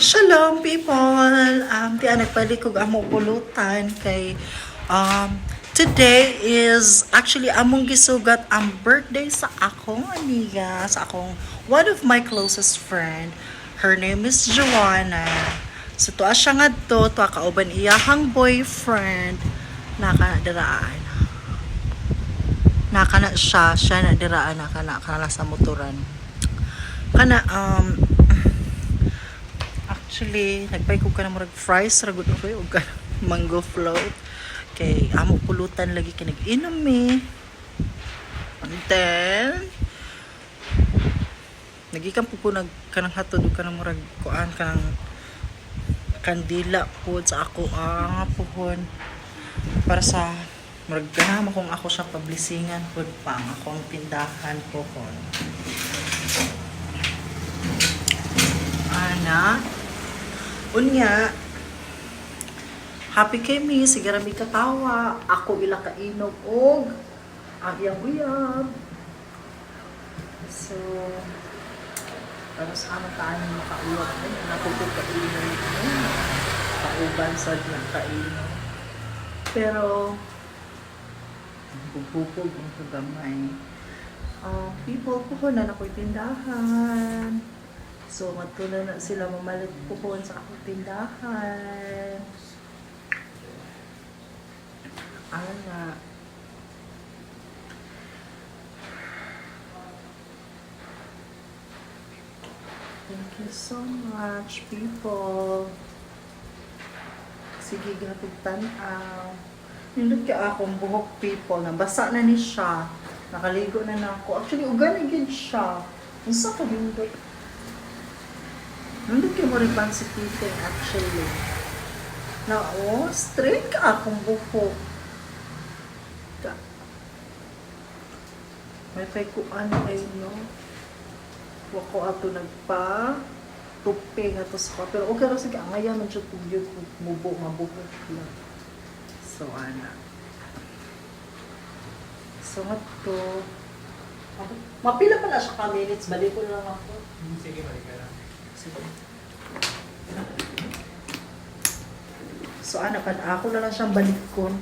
Shalom people! Tiyan nagpalikog amo pulutan kay today is actually among gisugat ang birthday sa akong amiga, sa akong one of my closest friend. Her name is Joanna. So tuwa siya nga tuwa kauban iyahang boyfriend nakadiraan. Nakana siya na diraan nakana sa motoran. Kana actually, nagpay ko ka na murag fries, ragot ko yung mango float. Kay, amo pulutan lagi ka nag-inom eh. And then, nagikan po kanang hatod ka na murag kuan kanang kandila po sa ako ang puhon. Para sa murag ganama kung ako siya pablisingan po pang akong tindahan po ko. Ana, unya, happy kay mi, sige rami katawa, ako ila kainog og agyang uyab. So, para sa aman tayo makauyab ay napupog kainog kauban sa diyang kainog. Pero, bubupog ang kagamay. People po na ako'y tindahan. So, matuna na sila mamalit po sa akong tindahan. Ana. Thank you so much, people. Sige, gatid tanaw. Nindot ka akong buhok, people. Nabasa na ni siya. Nakaligo na ako. Actually, uganigid siya. Unsa ka nindot? Nandun kayo mo rin pansipitin actually. Na straight ka akong buhok. May paikuan kayo, no? Wako ato nagpa tupi nga to sa pero okay ra sige ang ayaman siya tugyod mubo mabuhok lang. So ana. So to mapila pa na siya ka minutes, balik ko lang ako. Sige, balik ka lang. So anak, ako na lang siyang balikon.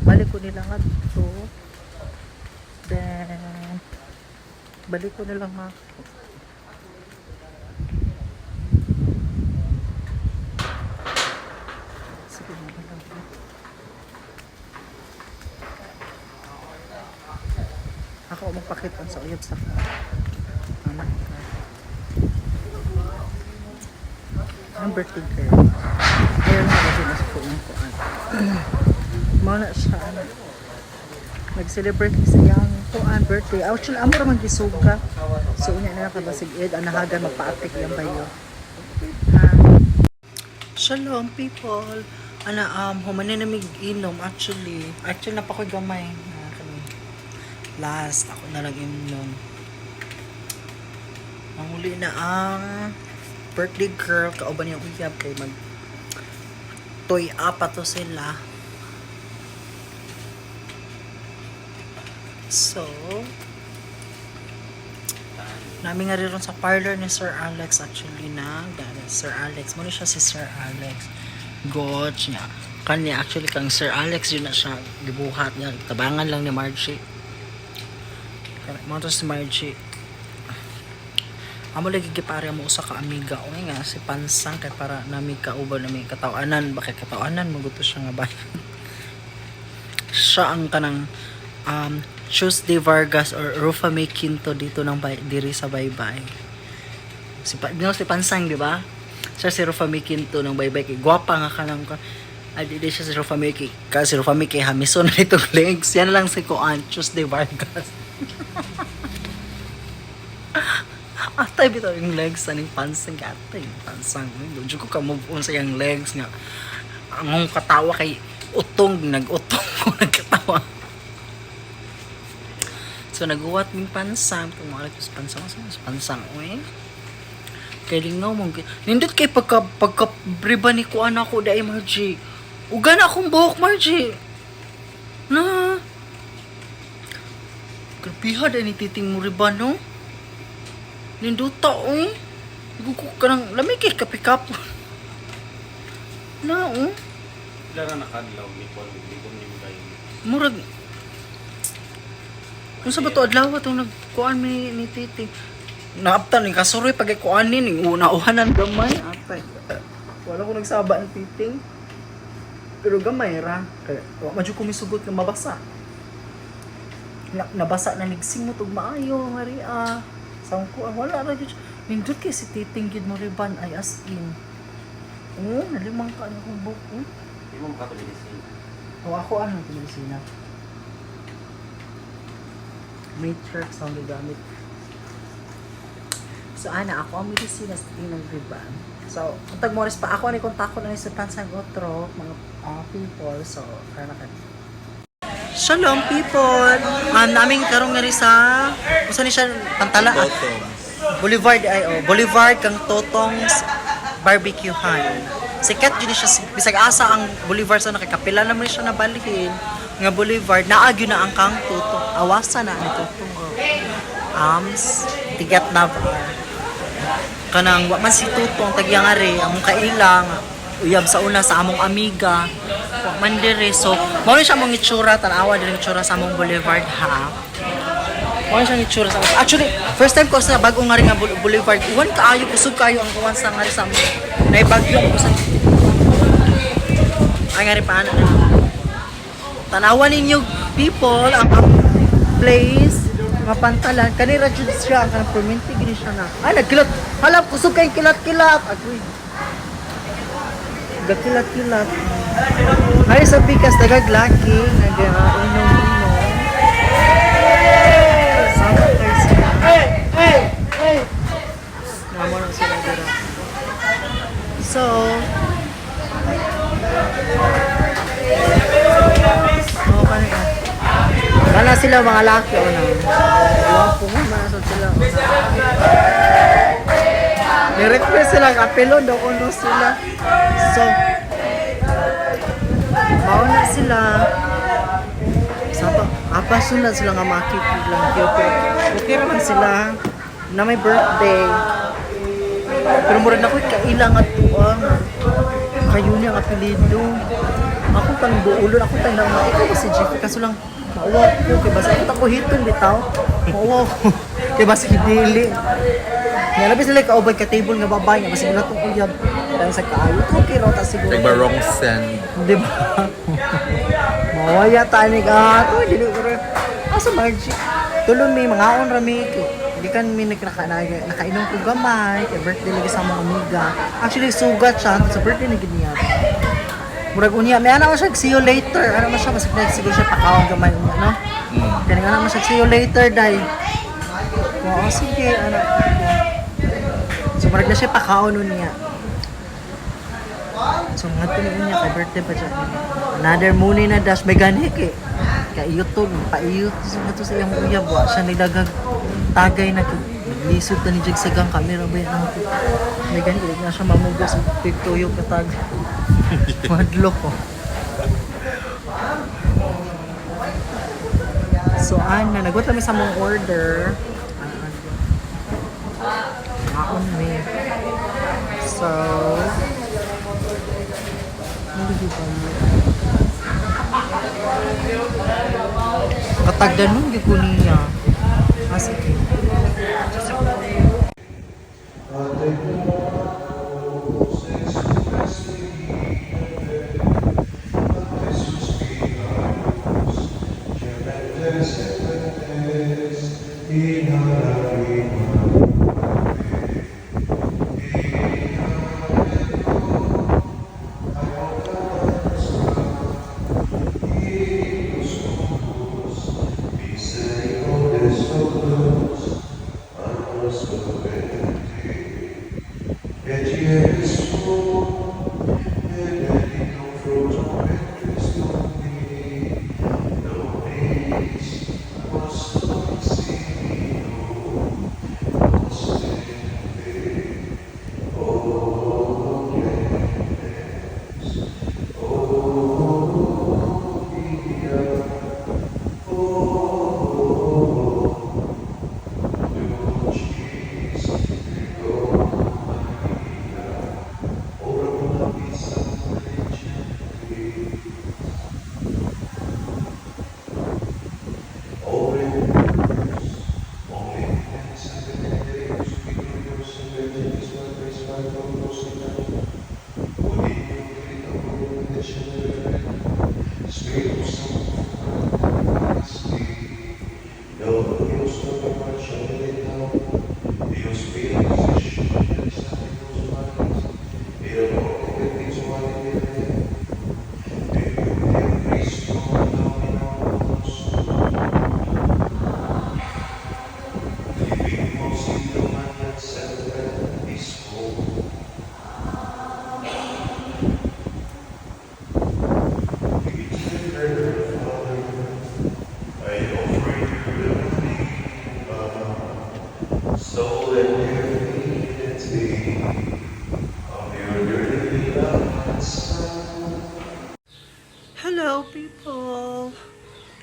Balik ko nila nga ito. Then balik ko nila nga ako. Sige na lang. Ako magpakita sa uyab sa mama. Ang birthday girl. Ayun na kasi nasa po ng kuan. Mana siya. Nag-celebrate sa iyang kuan birthday. Actually, amo ra man gisuga. So, unya na nakabasig ed. Anahagan magpa-apik yung bayo. Shalom, people. Humanin na mig-inom. Actually, napakoy gamay. Last, ako na lang inom. Ang huli na ang birthday girl, kauban yung uyab kay mag toy up to sila. So, namin nga rin sa parlor ni Sir Alex actually na. Sir Alex, muna siya si Sir Alex. Goch niya. Kanya actually kang Sir Alex yun na siya. Gibuhat niya. Tabangan lang ni Margie. Mga to si Margie. Amo lagi gipare mo usa ka amiga o nga si Pansang kay para nami kauban nami katawanan bakit katawanan maguto siya nga bayan. Siya ang kanang Tuesday Vargas or Rufa May Quinto dito ng diri sa Baybay. Si Pansang di ba? Siya si Rufa May Quinto ng Baybay kay gwapa nga kanang di siya si Rufa May kasi Rufa May kay hamison na itong legs. Yan lang si Kuan Tuesday Vargas. Atay bitaw yung legs sa ning Pansang atay Pansang doon ko ka move on sa yung legs nga ang katawa kay utong nag-utong ko nagkatawa. So naguwat ning Pansang kung mga sa Pansang oy kay lingaw mong nindot kay pagka briba ni ko anak ko dai Margie uga na akong buhok Margie na Grabiha dahil ni titing mo riba, no? Ninduta, oy. Igukuk ka ng lamig eh, kapikap. Na, oh. Ilan na nakadlaw ni Paul, ligom ni Mugay. Murag. Kung sa ba ito, adlaw itong nagkuhan ni titi. Naaptan, yung kasuroy pag ikuhanin, yung unauhanan gamay. Atay. Wala ko nagsaba ng titing. Pero gamay ra. Kaya, madyo kumisugot na mabasa. Nabasa na nigsing mo itong maayo, Maria. Sangko, wala ra dyan. Nindot kay si titing gid mo riban ay as in. Oo, nalimang ka na kong book. Hindi mo makapalisin. O ako ano ito medisina? Matrix ang gagamit. So ana ako ang medisina sa tingnan riban. So, untag mo pa ako ni kontakon na sa pansang otro mga people. So, kana kan. Shalom people. Naming karong nga rin sa usa ni siya pantala. Boulevard ay Boulevard kang Totong's Barbecuehan. Sikat yun siya bisag asa ang Boulevard sa nakakapila naman siya nabalhin nga Boulevard naagyo na ang kang Totong awasa na ni Totong tigat na kanang wa man si Totong tagya nga re among kailang uyab sa una sa among amiga wa man dire so mao ni siya mong itsura tan-awa dire itsura sa among Boulevard ha. Mao siya itsura sa actually first time ko sa bag-o nga rin nga Boulevard uwan kaayo kusog kayo ang kuwan sa nga rin sa among naibagyo ko sa ay nga rin paano tanawan ninyo people ang place mapantalan kanira jud siya ang kanang perminti gini siya na ay nagkilat halap kusog kay kilat-kilat agoy gakilat-kilat ay sa bikas nagaglaki nag-inom naman sila dira. So, kana sila mga laki o na. Ewan ko nga masod sila. Ni-request sila kapelo daw uno sila. So, mauna sila. Sapa, sunod sila nga makikig lang. Okay naman sila na may birthday. Pero murag na ko'y kailang at tuwang. Kayo niya ang apelido. Ako tang buulon, ako tang nang ikaw si Jeff. Kaso lang, mauwa ko. Kaya basta ako hiton bitaw. Mauwa ko. Kaya basta hidili. Nga nabi sila kaubay ka table nga babay. Nga basta mula itong kuyab. Dahil sa kaayo. Okay, rota siguro. Like wrong send. Diba? Mawaya tanig. Ito, hindi ko rin. Asa Margie? Tulong may mga on rami. Hindi kan may nakainom ko gamay. Kaya birthday lagi sa mga amiga. Actually, sugat siya. Sa birthday na ganyan. Murag unya. May anak mo siya, see you later. Ano mo siya? Mas siguro siya pakawang gamay unya, no? Kaya nga naman siya, see you later, day. Oo, sige. Ano? So, murag na siya pakawang unya. So, nga tuloy niya, kay birthday pa siya. Another muni na dash, may ganik eh. Kaya iyotog, paiyot. So, nga to sa iyang uyab, wa siya nagdagang tagay na lisod na ni Jigsagang camera ba yan ako. May ganik, hindi na siya mamugos. Pagtuyog ka tag. Madlo ko. So, nagot kami sa mong order. Maon me. So, katagdan nung gigo niya. Sige.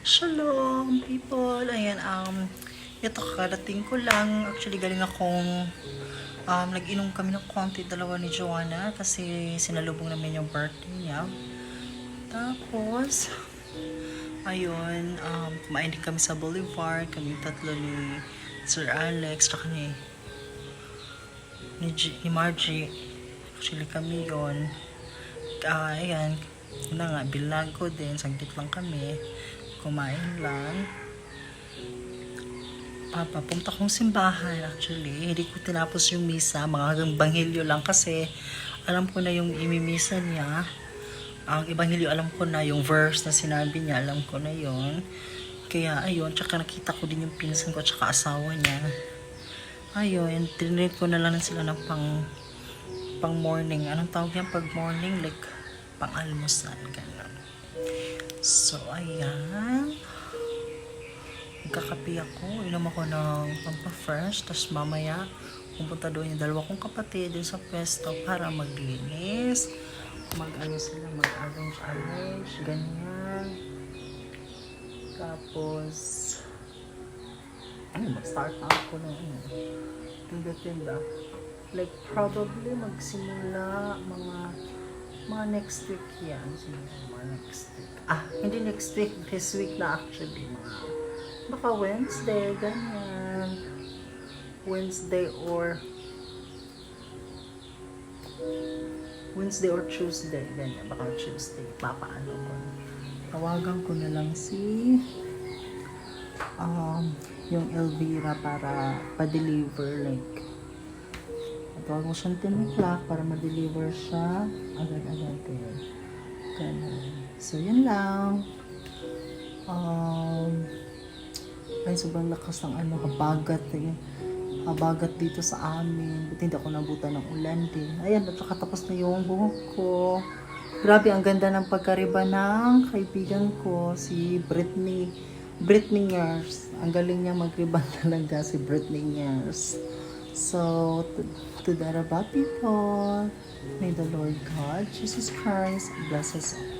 Shalom, people! Ayan, ito kakarating ko lang. Actually, galing akong nag-inom kami ng konti, dalawa ni Joanna, kasi sinalubong namin yung birthday niya. Tapos, ayun, kumain din kami sa Boulevard, kami tatlo ni Sir Alex, tsaka ni Margie. Actually, kami yon. Ayan, yun na nga, bilag ko din, saglit lang kami. Kumain lang. Papunta kong simbahan actually. Hindi ko tinapos yung misa. Mga banghilyo lang kasi alam ko na yung imimisa niya. Ang ebanghelyo alam ko na yung verse na sinabi niya. Alam ko na yon. Kaya ayun. Tsaka nakita ko din yung pinsan ko tsaka asawa niya. Ayun. Tinrinig ko na lang sila ng pang morning. Anong tawag yan pag morning? Like pang almusal. Ganun. So, ayan. Magkakapi ako. Inom ako ng pampa-fresh. Tapos mamaya, pupunta doon yung dalawa kong kapatid dun sa pwesto para maglinis. Mag-ano sila, mag-arrange. Ganyan. Tapos, mag-start na ako ng tinda-tinda. Like, probably magsimula mga next week yan. Mga next week. Hindi next week. This week na actually. Baka Wednesday, ganyan. Wednesday or Tuesday, ganyan. Baka Tuesday. Papaano ko. Tawagan ko na lang si yung Elvira para pa-deliver, like tawag mo siyang 10 o'clock para ma-deliver siya agad-agad kayo. Ganun. So, yun lang. Ay, sobrang lakas ng habagat. Habagat dito sa amin. Buti hindi ako nabutan ng ulan din. Ayan, nakatapos na yung buhok ko. Grabe, ang ganda ng pagkariba ng kaibigan ko, si Britney Ngers. Ang galing niya magriban talaga, si Britney Ngers. So, to the Araba people, may the Lord God, Jesus Christ, bless us all.